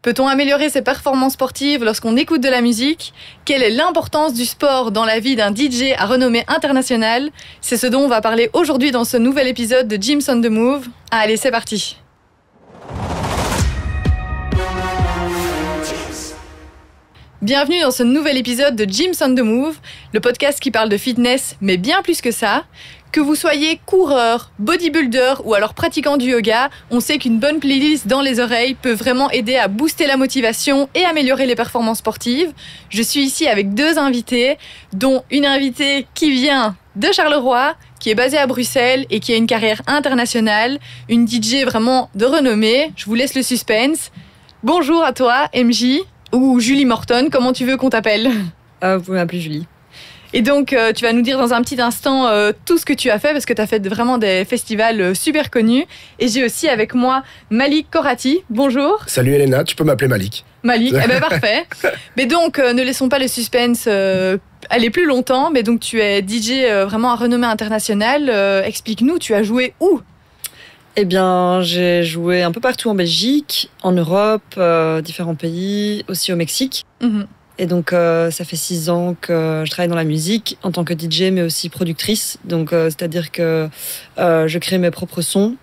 Peut-on améliorer ses performances sportives lorsqu'on écoute de la musique? Quelle est l'importance du sport dans la vie d'un DJ à renommée internationale? C'est ce dont on va parler aujourd'hui dans ce nouvel épisode de Jim's on the Move. Allez, c'est parti! Bienvenue dans ce nouvel épisode de Jim's on the Move, le podcast qui parle de fitness, mais bien plus que ça. Que vous soyez coureur, bodybuilder ou alors pratiquant du yoga, on sait qu'une bonne playlist dans les oreilles peut vraiment aider à booster la motivation et améliorer les performances sportives. Je suis ici avec deux invités, dont une invitée qui vient de Charleroi, qui est basée à Bruxelles et qui a une carrière internationale, une DJ vraiment de renommée. Je vous laisse le suspense. Bonjour à toi, MJ, ou Julie Morton, comment tu veux qu'on t'appelle? Vous pouvez m'appeler Julie. Et donc, tu vas nous dire dans un petit instant tout ce que tu as fait, parce que tu as fait vraiment des festivals super connus. Et j'ai aussi avec moi Malik Korati. Bonjour. Salut Elena, tu peux m'appeler Malik. Malik, eh ben parfait. Mais donc, ne laissons pas le suspense aller plus longtemps. Mais donc, tu es DJ vraiment à renommée internationale. Explique-nous, tu as joué où? Eh bien, j'ai joué un peu partout en Belgique, en Europe, différents pays, aussi au Mexique. Mm-hmm. Et donc, ça fait 6 ans que je travaille dans la musique en tant que DJ, mais aussi productrice. Donc, c'est-à-dire que je crée mes propres sons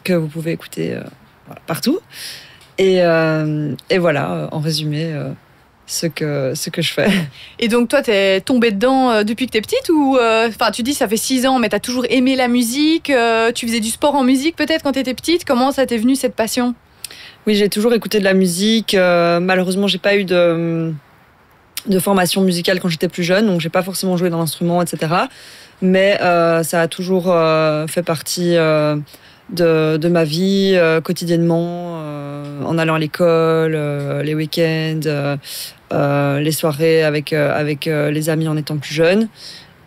que vous pouvez écouter partout. Et voilà, en résumé, ce que je fais. Et donc, toi, t'es tombée dedans depuis que t'es petite ou tu dis ça fait 6 ans, mais t'as toujours aimé la musique. Tu faisais du sport en musique peut-être quand t'étais petite. Comment ça t'est venu cette passion? Oui, j'ai toujours écouté de la musique. Malheureusement, j'ai pas eu de formation musicale quand j'étais plus jeune, donc j'ai pas forcément joué dans l'instrument, etc. Mais ça a toujours fait partie de ma vie quotidiennement, en allant à l'école, les week-ends, les soirées avec les amis en étant plus jeune.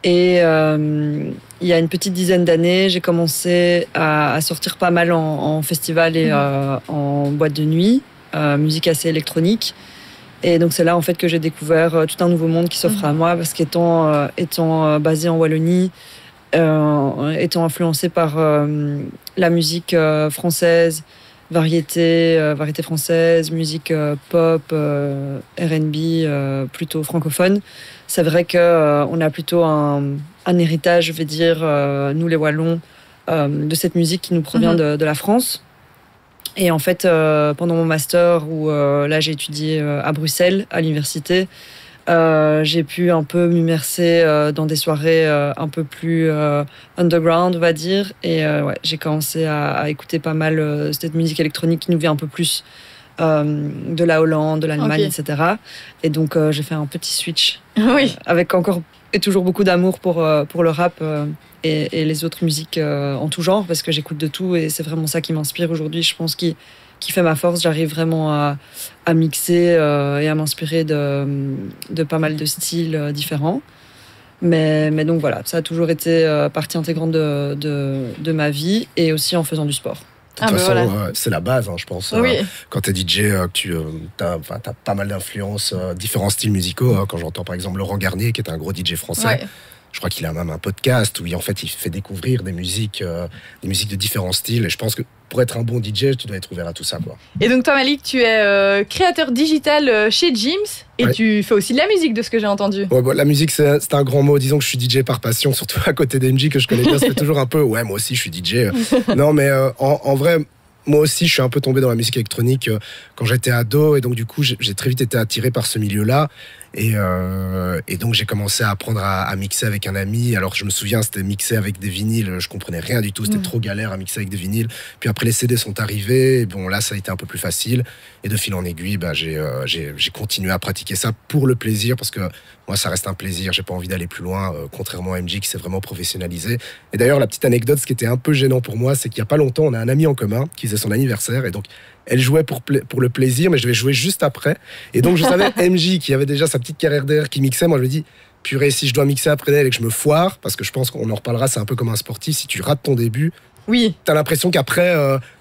Et il y a une petite dizaine d'années, j'ai commencé à sortir pas mal en festival et en boîte de nuit, musique assez électronique. Et donc c'est là en fait que j'ai découvert tout un nouveau monde qui s'offre à moi, parce qu'étant basée en Wallonie, étant influencée par la musique française, variété française, musique pop, R&B, plutôt francophone, c'est vrai qu'on a plutôt un héritage, je vais dire, nous les Wallons, de cette musique qui nous provient de la France. Et en fait, pendant mon master, où là j'ai étudié à Bruxelles, à l'université, j'ai pu un peu m'immerser dans des soirées un peu plus underground, on va dire. Et j'ai commencé à écouter pas mal cette musique électronique qui nous vient un peu plus de la Hollande, de l'Allemagne, etc. Et donc j'ai fait un petit switch, avec encore et toujours beaucoup d'amour pour le rap et les autres musiques en tout genre, parce que j'écoute de tout et c'est vraiment ça qui m'inspire aujourd'hui, je pense, qui fait ma force. J'arrive vraiment à mixer et à m'inspirer de pas mal de styles différents. Mais donc voilà, ça a toujours été partie intégrante de ma vie, et aussi en faisant du sport. De toute façon, c'est la base, je pense. Oui. Quand t'es DJ, tu as pas mal d'influences, différents styles musicaux. Quand j'entends par exemple Laurent Garnier, qui est un gros DJ français, je crois qu'il a même un podcast où en fait il fait découvrir des musiques de différents styles. Et je pense que pour être un bon DJ, tu dois être ouvert à tout ça, quoi. Et donc toi, Malik, tu es créateur digital chez Jim's, et tu fais aussi de la musique, de ce que j'ai entendu. La musique, c'est un grand mot. Disons que je suis DJ par passion, surtout à côté d'MJ, que je connais bien. Ça fait toujours un peu, moi aussi je suis DJ. Non, mais en vrai, moi aussi je suis un peu tombé dans la musique électronique quand j'étais ado, et donc du coup j'ai très vite été attiré par ce milieu-là. Et donc j'ai commencé à apprendre à mixer avec un ami. Alors je me souviens, c'était mixer avec des vinyles, je comprenais rien du tout, c'était trop galère à mixer avec des vinyles. Puis après les CD sont arrivés, et bon là ça a été un peu plus facile, et de fil en aiguille j'ai continué à pratiquer ça pour le plaisir, parce que moi ça reste un plaisir, j'ai pas envie d'aller plus loin, contrairement à MJ qui s'est vraiment professionnalisé. Et d'ailleurs la petite anecdote, ce qui était un peu gênant pour moi, c'est qu'il y a pas longtemps on a un ami en commun qui faisait son anniversaire, et donc elle jouait pour le plaisir, mais je devais jouer juste après. Et donc, je savais MJ, qui avait déjà sa petite carrière derrière, qui mixait. Moi, je me dis, purée, si je dois mixer après elle et que je me foire, parce que je pense qu'on en reparlera, c'est un peu comme un sportif, si tu rates ton début, t'as l'impression qu'après,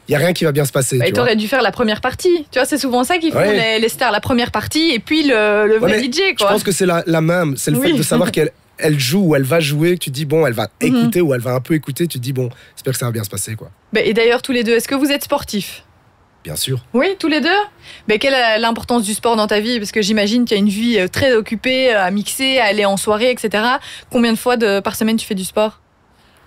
il n'y a rien qui va bien se passer. Et t'aurais dû faire la première partie. Tu vois, c'est souvent ça qu'ils font, les stars, la première partie, et puis le vrai DJ, quoi. Je pense que c'est la même. C'est le fait de savoir qu'elle joue ou elle va jouer, que tu dis, bon, elle va écouter ou elle va un peu écouter, tu te dis, bon, j'espère que ça va bien se passer, quoi. Et d'ailleurs, tous les deux, est-ce que vous êtes sportifs? Bien sûr. Oui, tous les deux. Mais quelle est l'importance du sport dans ta vie? Parce que j'imagine qu'il y a une vie très occupée à mixer, à aller en soirée, etc. Combien de fois par semaine tu fais du sport?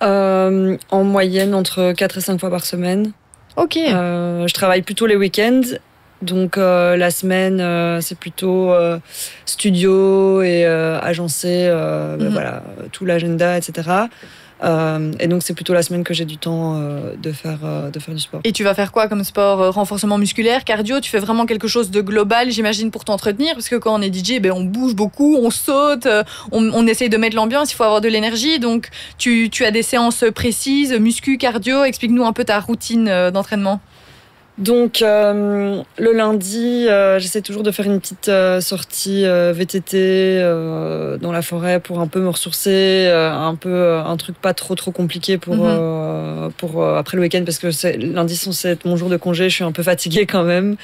En moyenne, entre 4 et 5 fois par semaine. Ok. Je travaille plutôt les week-ends. Donc la semaine, c'est plutôt studio et agencé, voilà, tout l'agenda, etc. Et donc c'est plutôt la semaine que j'ai du temps de faire du sport. Et tu vas faire quoi comme sport? Renforcement musculaire, cardio? Tu fais vraiment quelque chose de global, j'imagine, pour t'entretenir? Parce que quand on est DJ, on bouge beaucoup, on saute, on essaye de mettre l'ambiance, il faut avoir de l'énergie. Donc tu as des séances précises, muscu, cardio. Explique-nous un peu ta routine d'entraînement. Donc le lundi, j'essaie toujours de faire une petite sortie VTT dans la forêt pour un peu me ressourcer, un truc pas trop compliqué pour après le week-end, parce que lundi c'est être mon jour de congé, je suis un peu fatiguée quand même.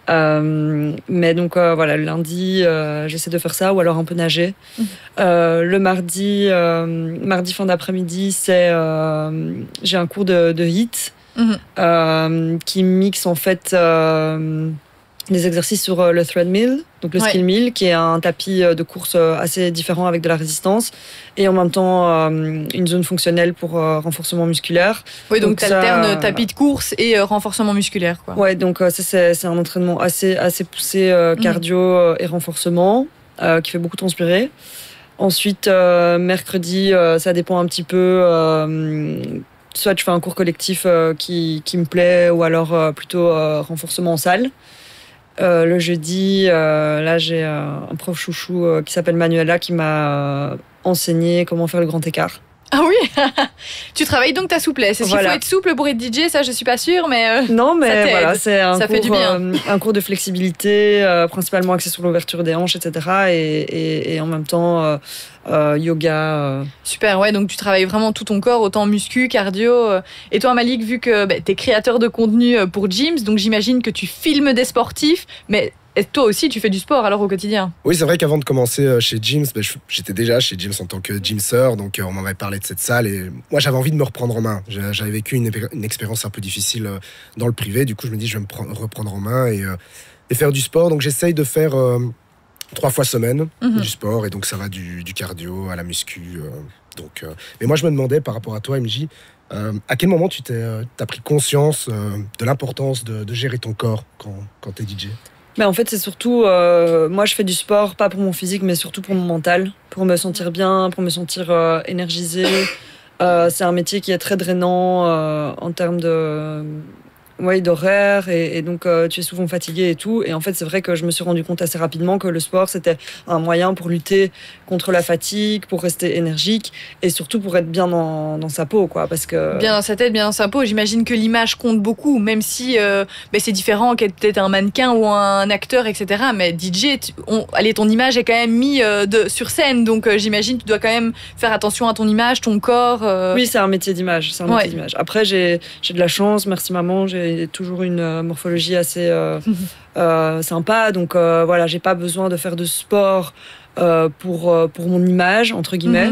Mais donc voilà, le lundi j'essaie de faire ça, ou alors un peu nager. Le mardi fin d'après-midi, j'ai un cours de HIIT. Qui mixe en fait des exercices sur le treadmill, donc le skill mill, qui est un tapis de course assez différent avec de la résistance, et en même temps une zone fonctionnelle pour renforcement musculaire. Oui, donc tu alternes tapis de course et renforcement musculaire, quoi. Ouais, donc ça c'est un entraînement assez poussé, cardio et renforcement, qui fait beaucoup transpirer. Ensuite, mercredi, ça dépend un petit peu. Soit je fais un cours collectif qui me plaît, ou alors plutôt renforcement en salle. Le jeudi, là j'ai un prof chouchou qui s'appelle Manuela, qui m'a enseigné comment faire le grand écart. Ah oui. Tu travailles donc ta souplesse. Est-ce qu'il faut être souple pour être DJ? Ça, je suis pas sûre, mais non, mais voilà, c'est un fait du bien. Un cours de flexibilité, principalement axé sur l'ouverture des hanches, etc. Et en même temps yoga. Super, ouais. Donc tu travailles vraiment tout ton corps, autant muscu, cardio. Et toi, Malik, vu que tu es créateur de contenu pour Gyms, donc j'imagine que tu filmes des sportifs, mais et toi aussi, tu fais du sport alors au quotidien? Oui, c'est vrai qu'avant de commencer chez Gyms, j'étais déjà chez Gyms en tant que gymseur, donc on m'avait parlé de cette salle et moi j'avais envie de me reprendre en main. J'avais vécu une expérience un peu difficile dans le privé, du coup je me dis je vais me reprendre en main et faire du sport. Donc j'essaye de faire 3 fois semaine du sport, et donc ça va du cardio à la muscu. Mais moi je me demandais par rapport à toi, MJ, à quel moment tu t'as pris conscience de l'importance de gérer ton corps quand t'es DJ? Mais en fait, c'est surtout, moi je fais du sport, pas pour mon physique, mais surtout pour mon mental, pour me sentir bien, pour me sentir énergisée. C'est un métier qui est très drainant en termes d'horaire, et donc tu es souvent fatigué et tout. Et en fait, c'est vrai que je me suis rendu compte assez rapidement que le sport, c'était un moyen pour lutter contre la fatigue, pour rester énergique, et surtout pour être bien dans sa peau, quoi. Parce que... Bien dans sa tête, bien dans sa peau. J'imagine que l'image compte beaucoup, même si c'est différent qu'être peut-être un mannequin ou un acteur, etc. Mais DJ, ton image est quand même mise sur scène, donc j'imagine que tu dois quand même faire attention à ton image, ton corps. Oui, c'est un métier d'image. Métier d'image. Après, j'ai de la chance, merci maman, j'ai toujours une morphologie assez sympa, donc voilà, j'ai pas besoin de faire de sport pour mon image, entre guillemets.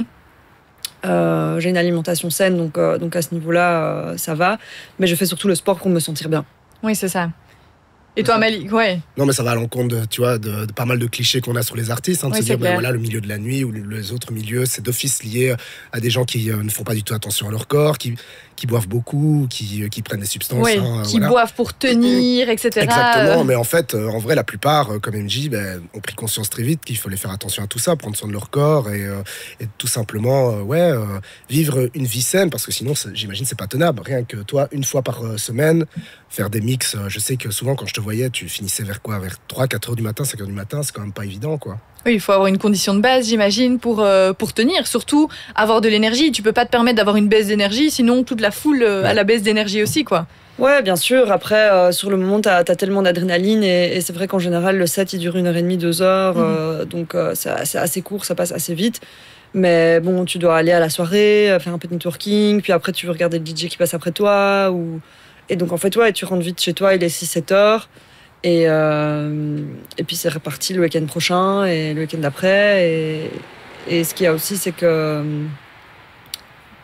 J'ai une alimentation saine, donc à ce niveau-là, ça va. Mais je fais surtout le sport pour me sentir bien. Oui, c'est ça. Et toi, Malik, ouais. Non, mais ça va à l'encontre de pas mal de clichés qu'on a sur les artistes, de se dire, voilà, le milieu de la nuit ou les autres milieux, c'est d'office lié à des gens qui ne font pas du tout attention à leur corps, qui boivent beaucoup, qui prennent des substances. Qui boivent pour tenir, etc. Exactement, mais en fait, en vrai, la plupart, comme MJ, ont pris conscience très vite qu'il fallait faire attention à tout ça, prendre soin de leur corps et tout simplement, vivre une vie saine, parce que sinon, j'imagine, c'est pas tenable. Rien que toi, une fois par semaine, faire des mix. Je sais que souvent, quand je te voyais, tu finissais vers 3-4 heures du matin, 5 heures du matin, c'est quand même pas évident, quoi. Oui, il faut avoir une condition de base, j'imagine, pour tenir. Surtout, avoir de l'énergie. Tu peux pas te permettre d'avoir une baisse d'énergie, sinon toute la foule a la baisse d'énergie aussi, quoi. Ouais, bien sûr. Après, sur le moment, t'as tellement d'adrénaline, et c'est vrai qu'en général, le set, il dure 1h30, 2 heures. Donc, c'est assez court, ça passe assez vite. Mais bon, tu dois aller à la soirée, faire un peu de networking, puis après, tu veux regarder le DJ qui passe après toi. Et donc, en fait, tu rentres vite chez toi, il est 6-7 heures. Et puis c'est reparti le week-end prochain et le week-end d'après. Et ce qu'il y a aussi, c'est que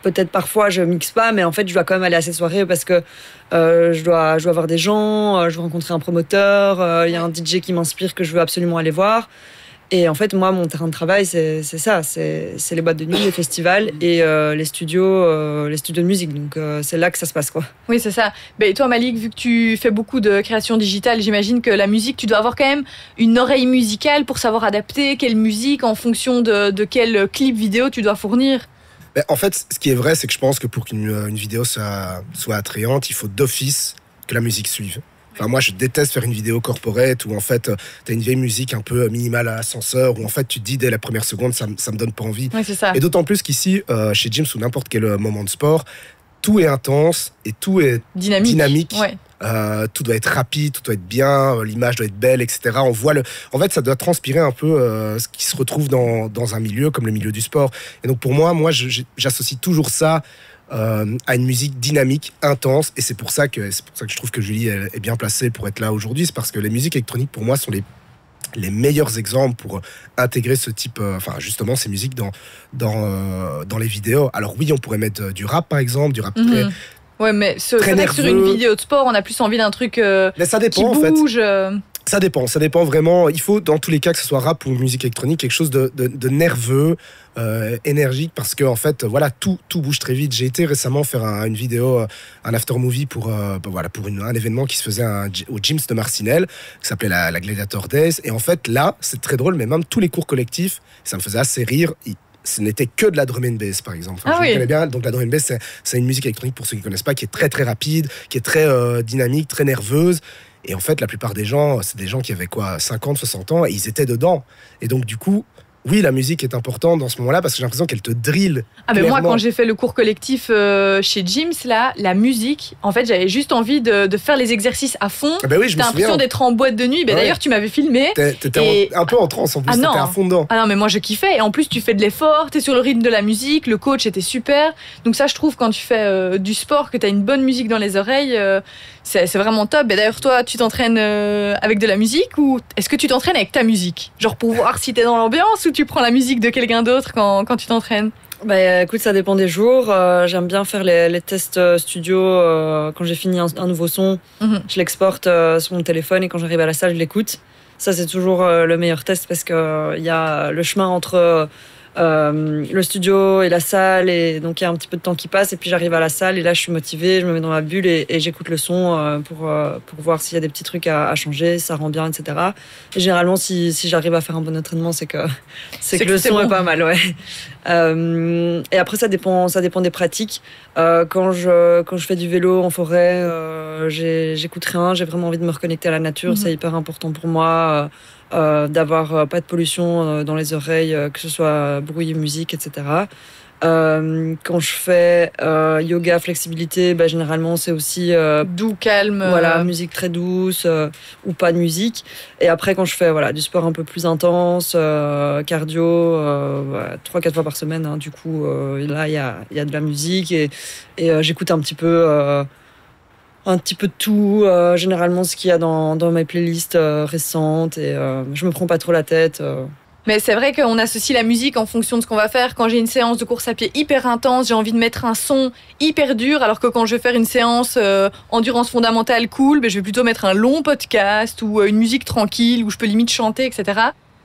peut-être parfois je mixe pas, mais en fait je dois quand même aller à ces soirées parce que je dois voir des gens, je dois rencontrer un promoteur, il y a un DJ qui m'inspire que je veux absolument aller voir. Et en fait, moi, mon terrain de travail, c'est ça. C'est les boîtes de nuit, les festivals et les studios de musique. Donc, c'est là que ça se passe, quoi. Oui, c'est ça. Et toi, Malik, vu que tu fais beaucoup de création digitale, j'imagine que la musique, tu dois avoir quand même une oreille musicale pour savoir adapter quelle musique en fonction de quel clip vidéo tu dois fournir. En fait, ce qui est vrai, c'est que je pense que pour qu'une vidéo soit attrayante, il faut d'office que la musique suive. Enfin, moi, je déteste faire une vidéo corporate où en fait, t'as une vieille musique un peu minimale à l'ascenseur où en fait, tu te dis dès la première seconde, ça me donne pas envie. Oui, c'est ça. Et d'autant plus qu'ici, chez Gims ou n'importe quel moment de sport, tout est intense et tout est dynamique. Ouais. Tout doit être rapide, tout doit être bien, l'image doit être belle, etc. On voit en fait, ça doit transpirer un peu ce qui se retrouve dans un milieu comme le milieu du sport. Et donc pour moi, j'associe toujours ça à une musique dynamique, intense, et c'est pour ça que je trouve que Julie est bien placée pour être là aujourd'hui. C'est parce que les musiques électroniques pour moi sont les meilleurs exemples pour intégrer ce type, justement ces musiques dans les vidéos. Alors oui, on pourrait mettre du rap par exemple, du rap très ouais, mais c'est vrai que sur une vidéo de sport, on a plus envie d'un truc mais ça dépend, qui bouge. Ça dépend vraiment. Il faut, dans tous les cas, que ce soit rap ou musique électronique, quelque chose de nerveux, énergique, parce que en fait, voilà, tout bouge très vite. J'ai été récemment faire une vidéo, un after movie pour un événement qui se faisait au Gyms de Marcinelle, qui s'appelait la Gladiator Days. Et en fait, là, c'est très drôle, mais même tous les cours collectifs, ça me faisait assez rire. Ce n'était que de la drum and bass, par exemple. Je connais bien. Donc la drum and bass, c'est une musique électronique, pour ceux qui ne connaissent pas, qui est très très rapide, qui est très dynamique, très nerveuse. Et en fait, la plupart des gens, c'est des gens qui avaient 50, 60 ans, et ils étaient dedans. Et donc, du coup, oui, la musique est importante dans ce moment-là, parce que j'ai l'impression qu'elle te drille. Ah, mais moi, quand j'ai fait le cours collectif chez Gyms, là, la musique, en fait, j'avais juste envie de faire les exercices à fond. Ah ben oui, t'as l'impression d'être en boîte de nuit. D'ailleurs, tu m'avais filmé. T'étais un peu en transe, en plus, t'étais à fond dedans. Ah non, mais moi, je kiffais. Et en plus, tu fais de l'effort, t'es sur le rythme de la musique, le coach était super. Donc ça, je trouve, quand tu fais du sport, que t'as une bonne musique dans les oreilles, c'est vraiment top. Et d'ailleurs, toi, tu t'entraînes avec de la musique, ou est-ce que tu t'entraînes avec ta musique? Genre pour voir si t'es dans l'ambiance, ou tu prends la musique de quelqu'un d'autre quand tu t'entraînes? Écoute, ça dépend des jours. J'aime bien faire les tests studio quand j'ai fini un nouveau son. Je l'exporte sur mon téléphone et quand j'arrive à la salle, je l'écoute. Ça, c'est toujours le meilleur test parce qu'il y a le chemin entre le studio et la salle, et donc il y a un petit peu de temps qui passe, et puis j'arrive à la salle et là je suis motivée, je me mets dans ma bulle et j'écoute le son pour voir s'il y a des petits trucs à changer, ça rend bien, etc. Et généralement, si j'arrive à faire un bon entraînement, c'est que le son est pas mal, ouais. Et après, ça dépend des pratiques. Quand je fais du vélo en forêt, j'écoute rien, j'ai vraiment envie de me reconnecter à la nature. C'est hyper important pour moi d'avoir pas de pollution dans les oreilles, que ce soit bruit, musique, etc. Quand je fais yoga, flexibilité, généralement c'est aussi doux, calme, voilà, musique très douce ou pas de musique. Et après, quand je fais du sport un peu plus intense, cardio, 3-4 fois par semaine, hein, du coup là il y a de la musique et j'écoute un petit peu de tout, généralement ce qu'il y a dans mes playlists récentes, et je me prends pas trop la tête. Mais c'est vrai qu'on associe la musique en fonction de ce qu'on va faire. Quand j'ai une séance de course à pied hyper intense, j'ai envie de mettre un son hyper dur, alors que quand je vais faire une séance endurance fondamentale cool, je vais plutôt mettre un long podcast ou une musique tranquille où je peux limite chanter, etc.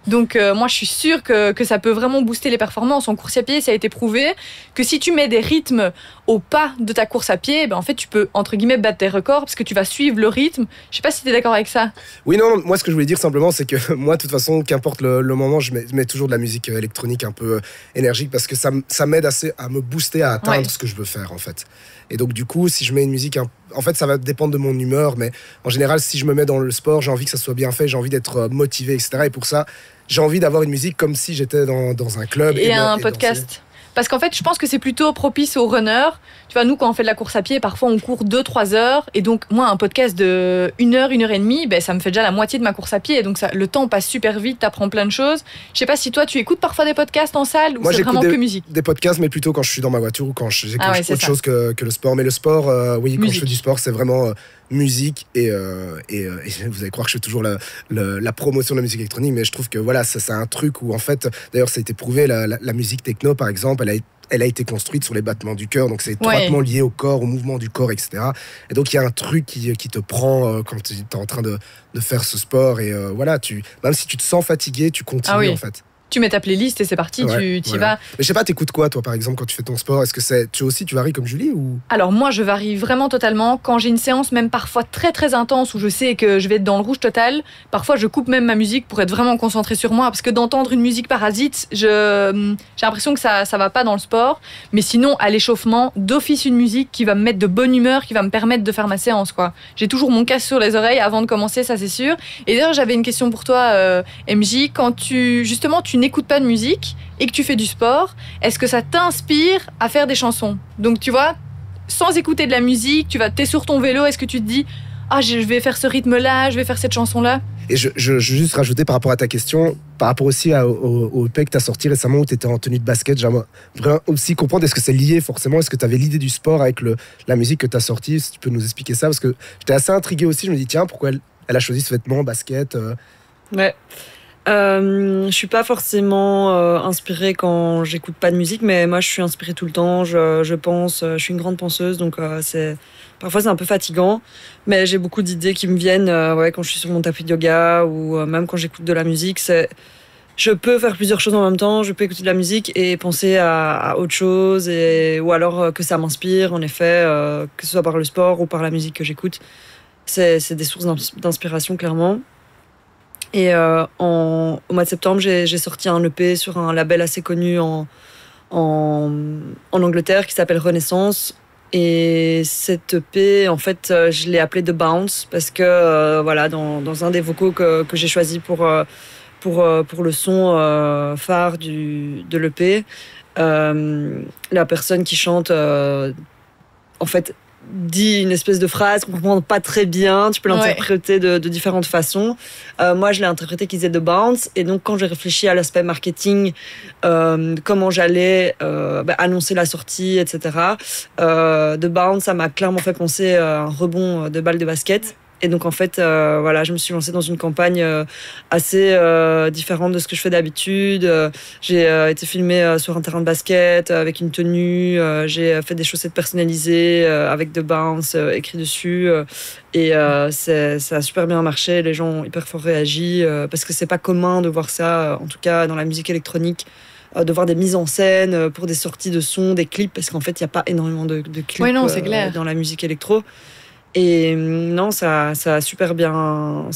Donc moi je suis sûre que ça peut vraiment booster les performances. En course à pied, ça a été prouvé que si tu mets des rythmes au pas de ta course à pied, en fait tu peux entre guillemets battre tes records parce que tu vas suivre le rythme. Je sais pas si tu es d'accord avec ça. Oui, non, moi ce que je voulais dire simplement, c'est que moi de toute façon, qu'importe le moment, je mets toujours de la musique électronique un peu énergique, parce que ça m'aide assez à me booster, à atteindre ce que je veux faire en fait. Et donc du coup, si je mets une musique, en fait ça va dépendre de mon humeur, mais en général si je me mets dans le sport, j'ai envie que ça soit bien fait, j'ai envie d'être motivé, etc. Et pour ça, j'ai envie d'avoir une musique comme si j'étais dans un club. Et un podcast. Danser. Parce qu'en fait, je pense que c'est plutôt propice aux runners. Tu vois, nous, quand on fait de la course à pied, parfois on court 2-3 heures. Et donc, moi, un podcast de 1 heure, 1 heure et demie, ça me fait déjà la moitié de ma course à pied. Et donc, le temps passe super vite, t'apprends plein de choses. Je sais pas si toi, tu écoutes parfois des podcasts en salle, ou c'est vraiment que musique? Des podcasts, mais plutôt quand je suis dans ma voiture ou quand j'écoute autre chose que le sport. Mais le sport, oui, quand je fais du sport, c'est vraiment musique et vous allez croire que je fais toujours la promotion de la musique électronique, mais je trouve que voilà, ça c'est un truc où en fait, d'ailleurs ça a été prouvé, la musique techno par exemple, elle a été construite sur les battements du cœur, donc c'est étroitement lié au corps, au mouvement du corps, etc. Et donc il y a un truc qui te prend quand tu es en train de faire ce sport, et voilà, même si tu te sens fatigué, tu continues en fait. Tu mets ta playlist et c'est parti, tu y vas. Mais je sais pas, t'écoutes quoi toi par exemple quand tu fais ton sport? Est-ce que tu varies comme Julie ou... Alors moi je varie vraiment totalement. Quand j'ai une séance même parfois très très intense où je sais que je vais être dans le rouge total, parfois je coupe même ma musique pour être vraiment concentrée sur moi, parce que d'entendre une musique parasite, j'ai l'impression que ça va pas dans le sport. Mais sinon à l'échauffement, d'office une musique qui va me mettre de bonne humeur, qui va me permettre de faire ma séance quoi. J'ai toujours mon casque sur les oreilles avant de commencer, ça c'est sûr. Et d'ailleurs j'avais une question pour toi MJ, quand tu n'écoutes pas de musique et que tu fais du sport, est-ce que ça t'inspire à faire des chansons? Donc tu vois, sans écouter de la musique, t'es sur ton vélo, est-ce que tu te dis je vais faire ce rythme-là, je vais faire cette chanson-là? Et je veux juste rajouter par rapport à ta question, par rapport aussi au EP que tu as sorti récemment où tu étais en tenue de basket, j'aimerais vraiment aussi comprendre, est-ce que c'est lié forcément, est-ce que tu avais l'idée du sport avec la musique que tu as sortie? Si tu peux nous expliquer ça, parce que j'étais assez intrigué aussi, je me dis tiens, pourquoi elle a choisi ce vêtement basket Ouais. Je suis pas forcément inspirée quand j'écoute pas de musique, mais moi je suis inspirée tout le temps, je pense, je suis une grande penseuse, donc parfois c'est un peu fatigant, mais j'ai beaucoup d'idées qui me viennent quand je suis sur mon tapis de yoga ou même quand j'écoute de la musique. Je peux faire plusieurs choses en même temps, je peux écouter de la musique et penser à autre chose, ou alors que ça m'inspire en effet, que ce soit par le sport ou par la musique que j'écoute. C'est des sources d'inspiration clairement. Et au mois de septembre, j'ai sorti un EP sur un label assez connu en Angleterre qui s'appelle Renaissance. Et cet EP, en fait, je l'ai appelé The Bounce parce que dans un des vocaux que j'ai choisi pour le son phare de l'EP, la personne qui chante, en fait, dit une espèce de phrase qu'on comprend pas très bien, tu peux l'interpréter de différentes façons. Moi je l'ai interprété qu'il disait The Bounce, et donc quand j'ai réfléchi à l'aspect marketing, comment j'allais annoncer la sortie, etc., The Bounce, ça m'a clairement fait penser à un rebond de balle de basket. Et donc en fait, je me suis lancée dans une campagne assez différente de ce que je fais d'habitude. J'ai été filmée sur un terrain de basket avec une tenue. J'ai fait des chaussettes personnalisées avec The Bounce écrit dessus. Et ça a super bien marché. Les gens ont hyper fort réagi parce que c'est pas commun de voir ça, en tout cas dans la musique électronique. De voir des mises en scène pour des sorties de sons, des clips, parce qu'en fait il n'y a pas énormément de clips dans la musique électro. Et non, ça a super bien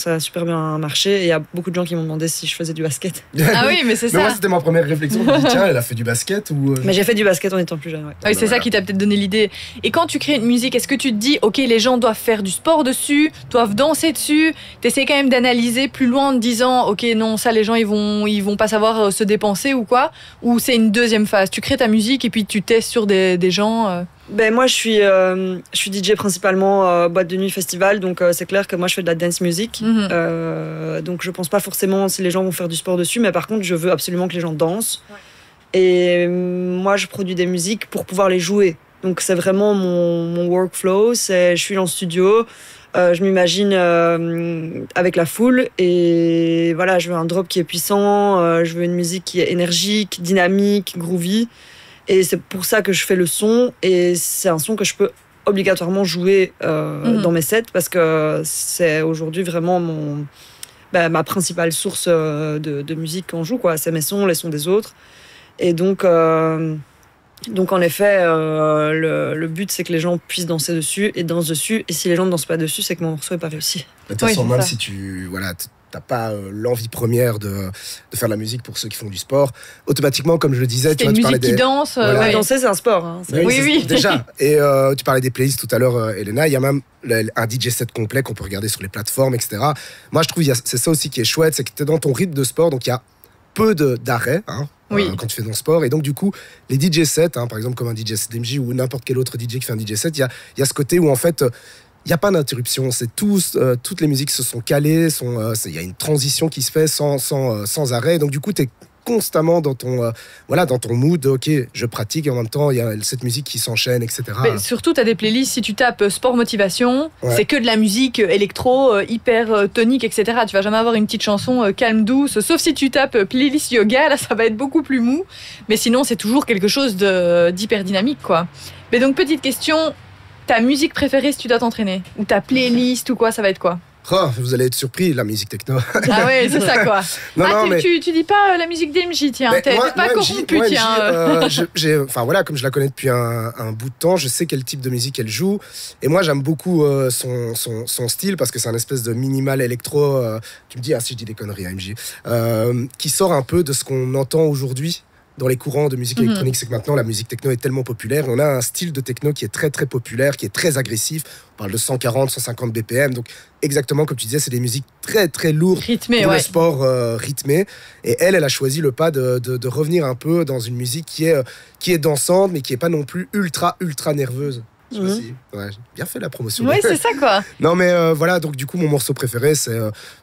marché. Et il y a beaucoup de gens qui m'ont demandé si je faisais du basket. Ah oui, mais c'est ça. Moi, c'était ma première réflexion. Je me dis, tiens, elle a fait du basket ou... Mais j'ai fait du basket en étant plus jeune. Ouais. Oui, c'est ça qui t'a peut-être donné l'idée. Et quand tu crées une musique, est-ce que tu te dis, ok, les gens doivent faire du sport dessus, doivent danser dessus? T'essaies quand même d'analyser plus loin en te disant, ok, non, ça, les gens, ils vont pas savoir se dépenser ou quoi? Ou c'est une deuxième phase? Tu crées ta musique et puis tu testes sur des gens Moi, je suis DJ principalement boîte de nuit, festival, donc c'est clair que moi je fais de la dance music. Donc je pense pas forcément si les gens vont faire du sport dessus, mais par contre je veux absolument que les gens dansent. Ouais. Et moi je produis des musiques pour pouvoir les jouer. Donc c'est vraiment mon workflow. Je suis en studio, je m'imagine avec la foule et voilà, je veux un drop qui est puissant, je veux une musique qui est énergique, dynamique, groovy. Et c'est pour ça que je fais le son, et c'est un son que je peux obligatoirement jouer dans mes sets, parce que c'est aujourd'hui vraiment ma principale source de musique qu'on joue, quoi. C'est mes sons, les sons des autres. Et donc en effet, le but c'est que les gens puissent danser dessus et dansent dessus, et si les gens ne dansent pas dessus, c'est que mon morceau n'est pas réussi. De toute façon, même si tu... t'as pas l'envie première de faire de la musique pour ceux qui font du sport, automatiquement, comme je le disais, tu parlais des... qui danse. Danser, c'est un sport. Hein. Oui. Déjà. Et tu parlais des playlists tout à l'heure, Elena. Il y a même un DJ set complet qu'on peut regarder sur les plateformes, etc. Moi, je trouve c'est ça aussi qui est chouette, c'est que tu es dans ton rythme de sport, donc il y a peu d'arrêts quand tu fais ton sport. Et donc, du coup, les DJ sets, par exemple, comme un DJ set MJ ou n'importe quel autre DJ qui fait un DJ set, il y a ce côté où, en fait, il n'y a pas d'interruption, toutes les musiques se sont calées, il y a une transition qui se fait sans arrêt, donc du coup, tu es constamment dans ton, dans ton mood. Ok, je pratique et en même temps, il y a cette musique qui s'enchaîne, etc. Mais surtout, tu as des playlists, si tu tapes sport motivation, Ouais. c'est que de la musique électro, hyper tonique, etc. Tu vas jamais avoir une petite chanson calme, douce, sauf si tu tapes playlist yoga, là ça va être beaucoup plus mou. Mais sinon, c'est toujours quelque chose d'hyper dynamique, quoi. Mais donc, petite question, ta musique préférée si tu dois t'entraîner? Ou ta playlist ou quoi, ça va être quoi? Oh, vous allez être surpris, la musique techno. Ah ouais, c'est ça, quoi. Non, mais... tu dis pas la musique d'MJ, tiens. Mais T'es moi, pas moi, corrompu, MJ, tiens. comme je la connais depuis un bout de temps, je sais quel type de musique elle joue. Et moi, j'aime beaucoup son style parce que c'est un espèce de minimal électro. Tu me dis, si je dis des conneries, MJ. Qui sort un peu de ce qu'on entend aujourd'hui dans les courants de musique électronique. C'est que maintenant, la musique techno est tellement populaire. On a un style de techno qui est très, très populaire, qui est très agressif. On parle de 140, 150 BPM. Donc, exactement comme tu disais, c'est des musiques très, très lourdes. Rythmé, pour ouais. le sport rythmé. Et elle a choisi le pas de revenir un peu dans une musique qui est dansante, mais qui est pas non plus ultra, ultra nerveuse. Je sais pas si... Ouais, j'ai bien fait la promotion. Ouais, c'est ça, quoi. Non, mais voilà, donc du coup, mon morceau préféré, c'est...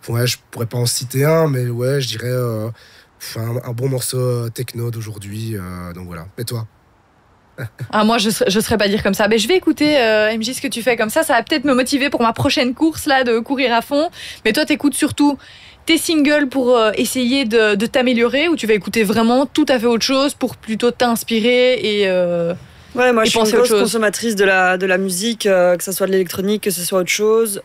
je pourrais pas en citer un, mais ouais, je dirais un bon morceau techno d'aujourd'hui. Donc voilà. Et toi? Ah, moi, je serais pas dire comme ça. Mais je vais écouter, MJ, ce que tu fais comme ça. Ça va peut-être me motiver pour ma prochaine course, là, de courir à fond. Mais toi, t'écoutes surtout tes singles pour essayer de t'améliorer, ou tu vas écouter vraiment tout à fait autre chose pour plutôt t'inspirer et... Ouais, moi et je suis une penser à autre grosse chose. consommatrice de la musique, que ce soit de l'électronique, que ce soit autre chose.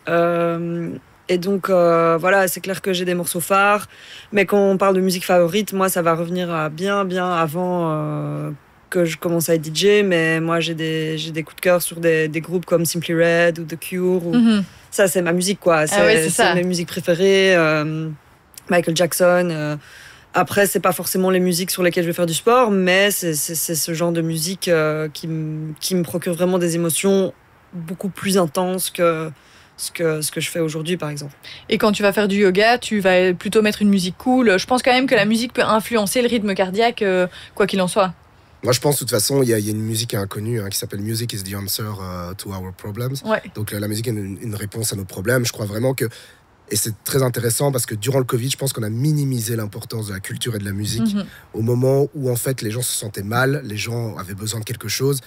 Et donc voilà, c'est clair que j'ai des morceaux phares, mais quand on parle de musique favorite, moi ça va revenir à bien avant que je commence à être DJ. Mais moi j'ai des coups de cœur sur des groupes comme Simply Red ou The Cure. Mhm. Ça c'est ma musique, quoi. C'est ça. mes musiques préférées. Michael Jackson. Après, c'est pas forcément les musiques sur lesquelles je vais faire du sport, mais c'est ce genre de musique qui me procure vraiment des émotions beaucoup plus intenses que ce que je fais aujourd'hui, par exemple. Et quand tu vas faire du yoga, tu vas plutôt mettre une musique cool. Je pense quand même que la musique peut influencer le rythme cardiaque, quoi qu'il en soit. Moi, je pense, de toute façon, il y a une musique inconnue qui s'appelle Music is the answer to our problems. Ouais. Donc, la musique est une réponse à nos problèmes. Je crois vraiment que... Et c'est très intéressant parce que durant le Covid, je pense qu'on a minimisé l'importance de la culture et de la musique au moment où, en fait, les gens se sentaient mal, les gens avaient besoin de quelque chose.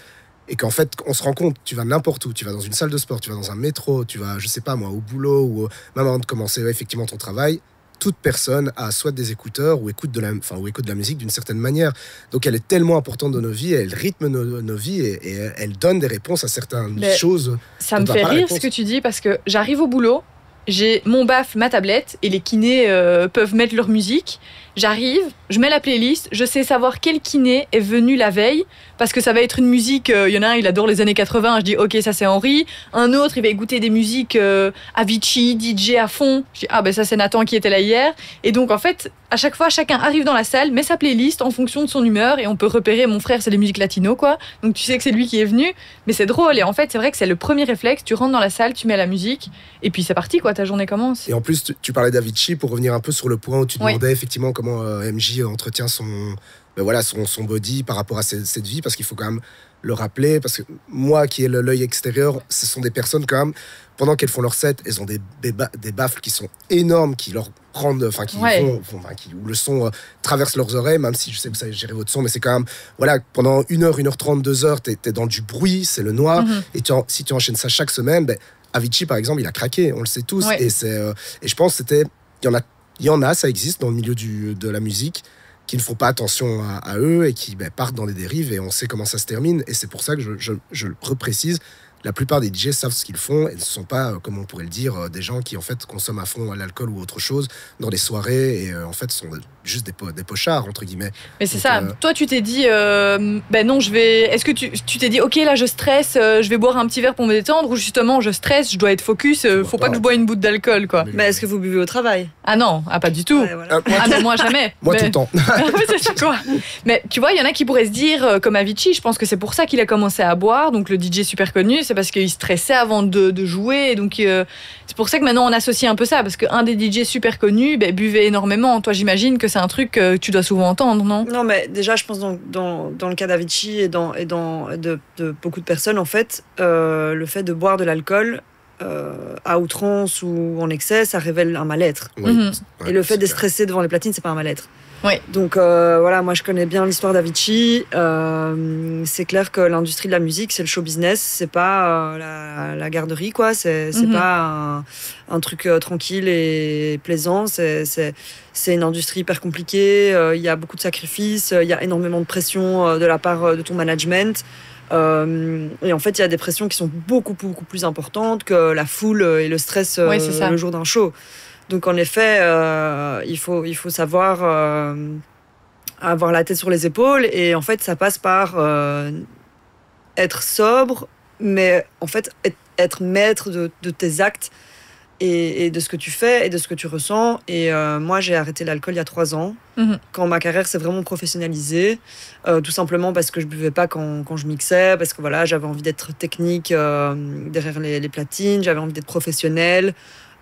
Et qu'en fait, on se rend compte, tu vas n'importe où, tu vas dans une salle de sport, tu vas dans un métro, tu vas, je sais pas moi, au boulot, ou même avant de commencer effectivement ton travail, toute personne a soit des écouteurs ou écoute de la musique d'une certaine manière. Donc elle est tellement importante dans nos vies, elle rythme nos vies et elle donne des réponses à certaines choses. Ça me fait rire ce que tu dis parce que j'arrive au boulot, j'ai mon baffle, ma tablette et les kinés peuvent mettre leur musique. J'arrive, je mets la playlist, je sais savoir quel kiné est venu la veille parce que ça va être une musique, il y en a un, il adore les années 80, je dis ok, ça c'est Henri. Un autre, il va écouter des musiques Avicii, DJ à fond. Je dis ah ben ça c'est Nathan qui était là hier. Et donc en fait, à chaque fois, chacun arrive dans la salle, met sa playlist en fonction de son humeur et on peut repérer, mon frère c'est les musiques latino quoi. Donc tu sais que c'est lui qui est venu, mais c'est drôle et en fait c'est vrai que c'est le premier réflexe, tu rentres dans la salle, tu mets la musique et puis c'est parti quoi, ta journée commence. Et en plus, tu parlais d'Avicii pour revenir un peu sur le point où tu demandais effectivement comment MJ entretient son body par rapport à cette vie, parce qu'il faut quand même le rappeler, parce que moi qui ai l'œil extérieur, ce sont des personnes quand même, pendant qu'elles font leur set, elles ont des baffles qui sont énormes, qui leur rendent, où le son traverse leurs oreilles, même si je sais que vous savez gérer votre son, mais c'est quand même, voilà, pendant 1h, 1h30, 2h, t'es dans du bruit, c'est le noir, et si tu enchaînes ça chaque semaine, Avicii par exemple, il a craqué, on le sait tous, et je pense que il y en a, ça existe dans le milieu de la musique, qui ne font pas attention à eux et qui partent dans les dérives, et on sait comment ça se termine. Et c'est pour ça que je le reprécise, la plupart des DJ savent ce qu'ils font et ne sont pas, comme on pourrait le dire, des gens qui en fait consomment à fond l'alcool ou autre chose dans des soirées et en fait sont juste des pochards entre guillemets. Mais c'est ça. Toi, tu t'es dit, non, je vais. Est-ce que tu t'es dit, ok, là, je stresse, je vais boire un petit verre pour me détendre, ou justement, je stresse, je dois être focus, faut pas que je bois une boute d'alcool, quoi. Mais est-ce que vous buvez au travail? Ah non, pas du tout. Ouais, voilà. Non, moi jamais. Moi tout le temps. C'est quoi. Mais tu vois, il y en a qui pourraient se dire, comme Avicii, je pense que c'est pour ça qu'il a commencé à boire, donc le DJ super connu, c'est parce qu'il stressait avant de jouer, et donc c'est pour ça que maintenant on associe un peu ça, parce qu'un des DJ super connus buvait énormément. Toi, j'imagine que c'est un truc que tu dois souvent entendre, non? Non, mais déjà, je pense dans le cas d'Avicii et de beaucoup de personnes, en fait, le fait de boire de l'alcool à outrance ou en excès, ça révèle un mal-être. Oui. Et le fait de stresser devant les platines, c'est pas un mal-être. Ouais. Donc voilà, moi je connais bien l'histoire d'Avicii. C'est clair que l'industrie de la musique, c'est le show business, c'est pas la garderie, quoi. C'est pas un truc tranquille et plaisant. C'est une industrie hyper compliquée. Il y a beaucoup de sacrifices, il y a énormément de pression de la part de ton management. Et en fait, il y a des pressions qui sont beaucoup plus importantes que la foule et le stress le jour d'un show. Donc en effet, il faut savoir avoir la tête sur les épaules, et en fait ça passe par être sobre, mais en fait être maître de tes actes et de ce que tu fais et de ce que tu ressens. Et moi j'ai arrêté l'alcool il y a 3 ans, quand ma carrière s'est vraiment professionnalisée, tout simplement parce que je buvais pas quand je mixais, parce que voilà, j'avais envie d'être technique derrière les platines, j'avais envie d'être professionnelle.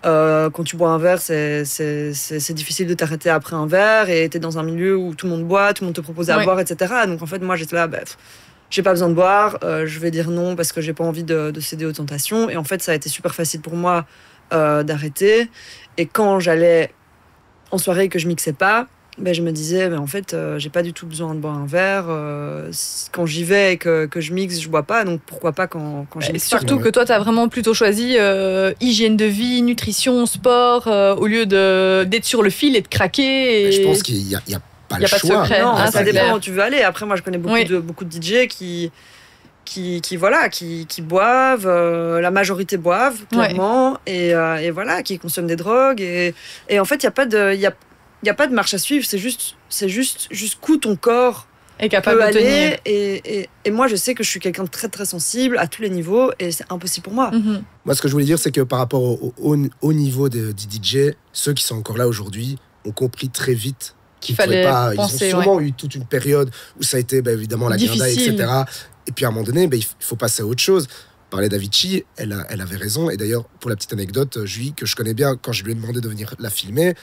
Quand tu bois un verre, c'est difficile de t'arrêter après un verre, et t'es dans un milieu où tout le monde boit, tout le monde te propose à boire, etc. Donc en fait, moi j'étais là, j'ai pas besoin de boire, je vais dire non parce que j'ai pas envie de céder aux tentations. Et en fait, ça a été super facile pour moi d'arrêter. Et quand j'allais en soirée et que je mixais pas, je me disais, en fait, j'ai pas du tout besoin de boire un verre. Quand j'y vais et que je mixe, je bois pas, donc pourquoi pas quand je mixe. Surtout que toi, t'as vraiment plutôt choisi hygiène de vie, nutrition, sport, au lieu d'être sur le fil et de craquer. Et je pense qu'il y a pas le choix. Pas de secret. Non, ça dépend clair. où tu veux aller. Après, moi, je connais beaucoup de DJ qui boivent, la majorité boivent, clairement, et voilà, qui consomment des drogues. Et en fait, il n'y a pas de marche à suivre, c'est juste jusqu'où ton corps est capable de tenir. Et moi, je sais que je suis quelqu'un de très, très sensible à tous les niveaux, et c'est impossible pour moi. Moi, ce que je voulais dire, c'est que par rapport au niveau des DJ, ceux qui sont encore là aujourd'hui ont compris très vite qu'il fallait pas. penser, ils ont sûrement eu toute une période où ça a été évidemment la guinda, etc. Et puis à un moment donné, il faut passer à autre chose. Parler d'Avicii, elle avait raison. Et d'ailleurs, pour la petite anecdote, Julie, que je connais bien, quand je lui ai demandé de venir la filmer,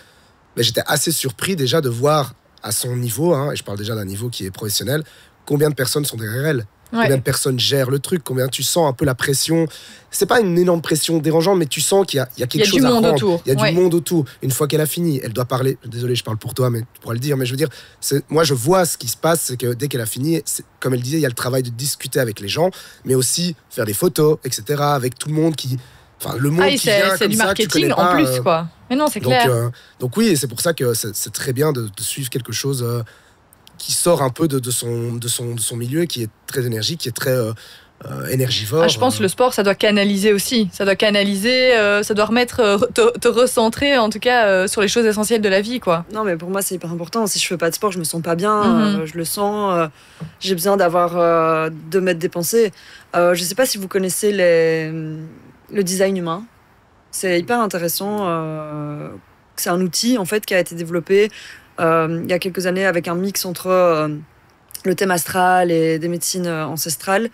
j'étais assez surpris déjà de voir à son niveau, et je parle déjà d'un niveau qui est professionnel, combien de personnes sont derrière elle, combien de personnes gèrent le truc, combien tu sens un peu la pression. C'est pas une énorme pression dérangeante, mais tu sens qu'il y a quelque chose à rendre. Il y a du monde autour. Une fois qu'elle a fini, elle doit parler. Désolé, je parle pour toi, mais tu pourras le dire. Mais je veux dire, moi je vois ce qui se passe, c'est que dès qu'elle a fini, comme elle disait, il y a le travail de discuter avec les gens, mais aussi faire des photos, etc. avec tout le monde qui... Enfin, le monde qui vient c'est comme du ça, marketing en plus, quoi. Mais non, c'est clair. Donc oui, et c'est pour ça que c'est très bien de suivre quelque chose qui sort un peu de son milieu, qui est très énergique, qui est très énergivore. Je pense que le sport, ça doit canaliser aussi. Ça doit canaliser, ça doit remettre, te recentrer, en tout cas, sur les choses essentielles de la vie, quoi. Non, mais pour moi, c'est hyper important. Si je fais pas de sport, je me sens pas bien. Je le sens. J'ai besoin de m'être dépensée. Je sais pas si vous connaissez le design humain. C'est hyper intéressant. C'est un outil, en fait, qui a été développé il y a quelques années avec un mix entre le thème astral et des médecines ancestrales.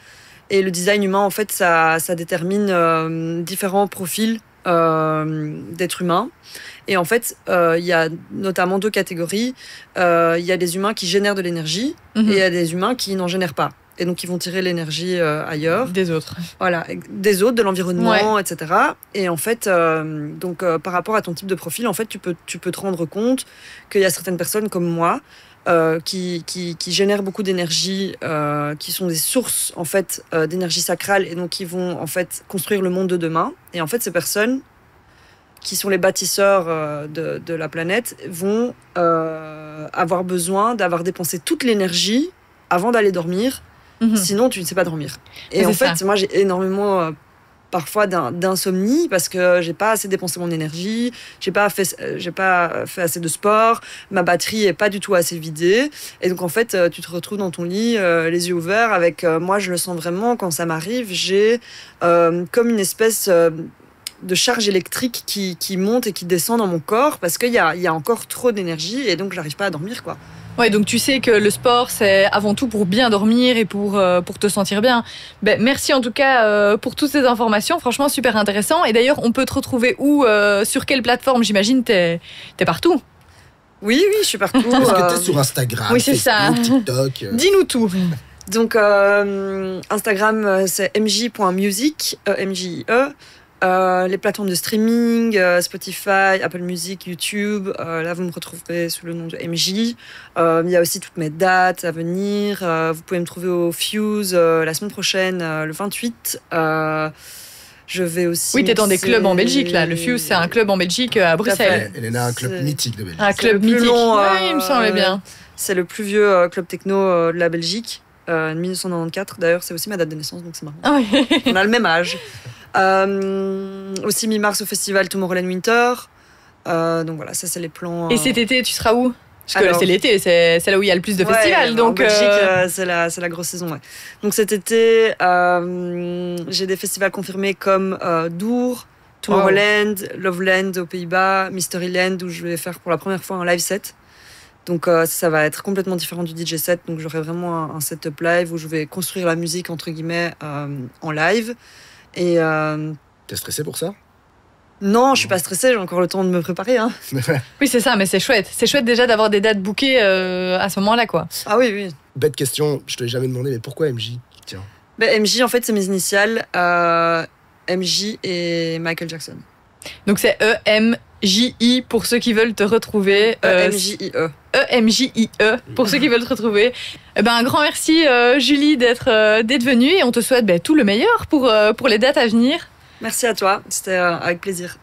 Et le design humain, en fait, ça détermine différents profils d'êtres humains. Et en fait, il y a notamment 2 catégories. Il y a des humains qui génèrent de l'énergie et il y a des humains qui n'en génèrent pas. Et donc, ils vont tirer l'énergie ailleurs. Des autres. Voilà, des autres, de l'environnement, etc. Et en fait, par rapport à ton type de profil, en fait, tu peux te rendre compte qu'il y a certaines personnes comme moi qui génèrent beaucoup d'énergie, qui sont des sources en fait d'énergie sacrale, et donc qui vont en fait construire le monde de demain. Et en fait, ces personnes qui sont les bâtisseurs de la planète vont avoir besoin d'avoir dépensé toute l'énergie avant d'aller dormir. Sinon, tu ne sais pas dormir. Et en fait, moi, j'ai énormément parfois d'insomnie parce que j'ai pas assez dépensé mon énergie, j'ai pas fait assez de sport, ma batterie est pas du tout assez vidée. Et donc, en fait, tu te retrouves dans ton lit, les yeux ouverts, avec moi, je le sens vraiment quand ça m'arrive, j'ai comme une espèce de charge électrique qui monte et qui descend dans mon corps parce qu'il y a encore trop d'énergie, et donc j'arrive pas à dormir, quoi. Ouais, donc tu sais que le sport, c'est avant tout pour bien dormir et pour te sentir bien. Merci en tout cas pour toutes ces informations, franchement super intéressant. Et d'ailleurs, on peut te retrouver où, sur quelle plateforme? J'imagine t'es partout. Oui, je suis partout. Est-ce que t'es sur Instagram, oui, c'est Facebook, ça. TikTok Dis-nous tout. Donc Instagram, c'est mj.music, MJE. Les plateformes de streaming, Spotify, Apple Music, YouTube. Là, vous me retrouverez sous le nom de MJ. Il y a aussi toutes mes dates à venir. Vous pouvez me trouver au Fuse la semaine prochaine, le 28. Je vais aussi. Oui, t'es dans des clubs en Belgique, là. Le Fuse, c'est un club en Belgique, à Bruxelles. Elena, un club mythique de Belgique. Un club mythique. Oui, il me semblait bien. C'est le plus vieux club techno de la Belgique. 1994, d'ailleurs, c'est aussi ma date de naissance, donc c'est marrant. Ah oui. On a le même âge. Aussi mi-mars au festival Tomorrowland Winter. Donc voilà, ça c'est les plans. Et cet été, tu seras où? Parce que Alors, c'est l'été, c'est là où il y a le plus de festivals. Donc, en Belgique, c'est la grosse saison. Ouais. Donc cet été, j'ai des festivals confirmés comme Dour, Tomorrowland, Loveland aux Pays-Bas, Mysteryland, où je vais faire pour la première fois un live set. Donc ça va être complètement différent du DJ set. Donc j'aurai vraiment un setup live où je vais construire la musique, entre guillemets, en live. Et T'es stressé pour ça? non, je suis pas stressée, j'ai encore le temps de me préparer. Hein. oui, c'est ça, mais c'est chouette. C'est chouette déjà d'avoir des dates bookées à ce moment-là, quoi. Ah oui, oui. Bête question, je te l'ai jamais demandé, mais pourquoi MJ? Tiens. MJ, en fait, c'est mes initiales. MJ et Michael Jackson. Donc c'est EMJI pour ceux qui veulent te retrouver. EMJIE. EMJIE pour ceux qui veulent te retrouver. Eh ben, un grand merci, Julie, d'être venue et on te souhaite tout le meilleur pour les dates à venir. Merci à toi, c'était avec plaisir.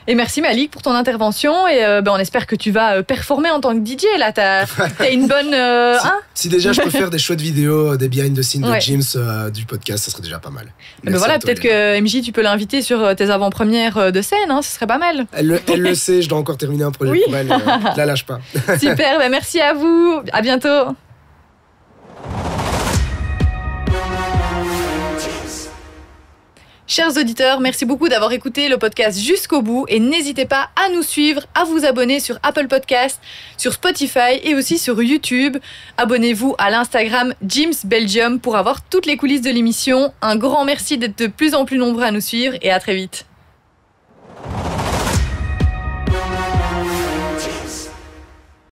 Et merci Malik pour ton intervention et on espère que tu vas performer en tant que DJ là. T'as une bonne. Si déjà je peux faire des chouettes vidéos, des behind the scenes de Jims du podcast, ça serait déjà pas mal. Ben voilà, peut-être que MJ tu peux l'inviter sur tes avant-premières de scène, ce serait pas mal. Elle le sait, je dois encore terminer un projet pour elle. Je la lâche pas. Super, merci à vous, à bientôt. Chers auditeurs, merci beaucoup d'avoir écouté le podcast jusqu'au bout et n'hésitez pas à nous suivre, à vous abonner sur Apple Podcasts, sur Spotify et aussi sur YouTube. Abonnez-vous à l'Instagram Jims Belgium pour avoir toutes les coulisses de l'émission. Un grand merci d'être de plus en plus nombreux à nous suivre et à très vite.